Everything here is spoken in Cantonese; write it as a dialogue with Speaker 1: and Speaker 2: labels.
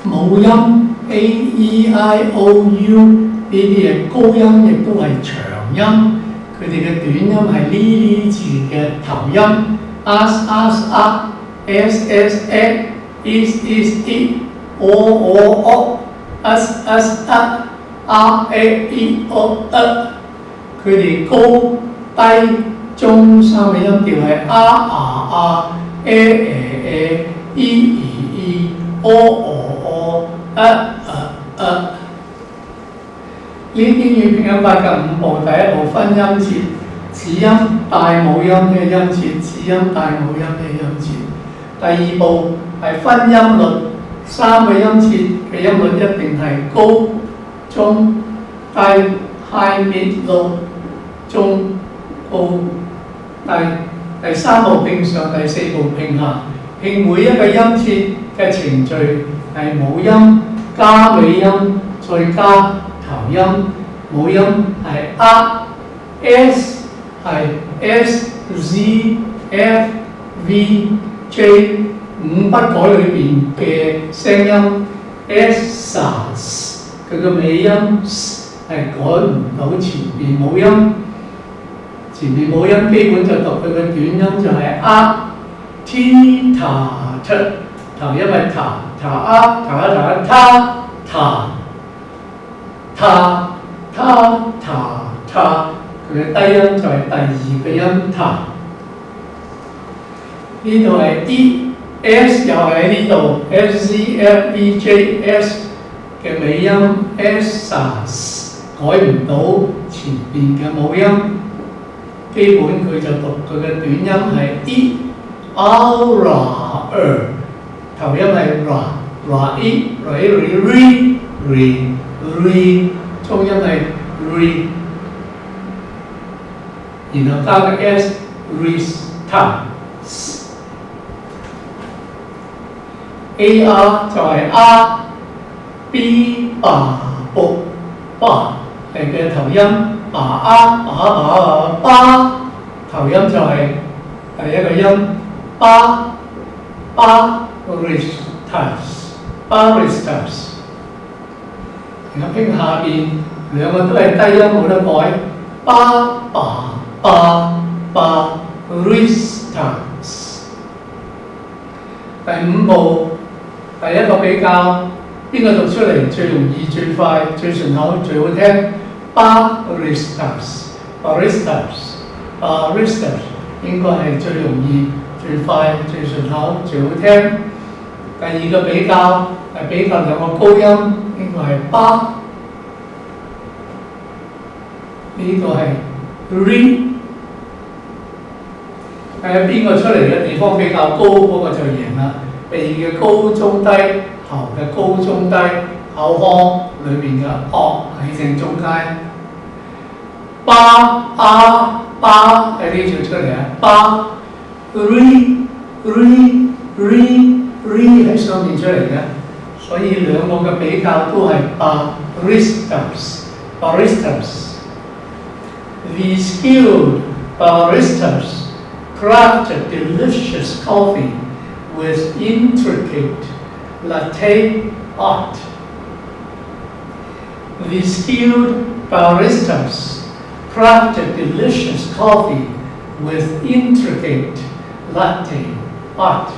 Speaker 1: 母音 A E I O U 呢啲嘅高音亦都係長音，佢哋嘅短音係呢字嘅頭音 as s is o us佢哋高低中三個音調係呢啲語拼音法嘅五步，第一步分音節，子音帶母音嘅音節，子音帶母音嘅音節。第二步係分音律，三個音節嘅音律一定係高、中、低 high mid low 中高低。第三步拼上，第四步拼下，拼每一個音節嘅程序係母音加尾音，再加頭音。母音係 S 係 S Z F V J 五不改裏邊嘅聲音 S S 佢嘅尾音係改唔到前邊母音，前邊母音基本就讀佢嘅短音就係T 塔 T 頭音係塔佢嘅低音就係第二個音塔。呢度係 E S 又係喺呢度 S Z F E J S 嘅尾音 S S 改唔到前邊嘅母音，基本佢就讀佢嘅短音係 E R R 頭音係 R E R 中音係 R， 然後加個 S A R 就係 B 係嘅頭音，頭音就係第一個音baristas，然後拼下邊兩個都係低音冇得改baristas。第五步。第一個比較，邊個讀出嚟最容易、最快、最順口、最好聽 ？baristas 應該係最容易、最快、最順口、最好聽。第二個比較係比較兩個高音，應該係巴，呢個係 re。睇下邊個出嚟嘅地方比較高，嗰個就贏啦。鼻嘅高中低，喉嘅高中低，口腔裏邊嘅喺正中間。巴喺呢度出嚟啊，re 喺上面出嚟嘅，所以兩個嘅比較都係baristas。The skilled baristas craft a delicious coffee with intricate latte art. The skilled baristas craft a delicious coffee with intricate latte art.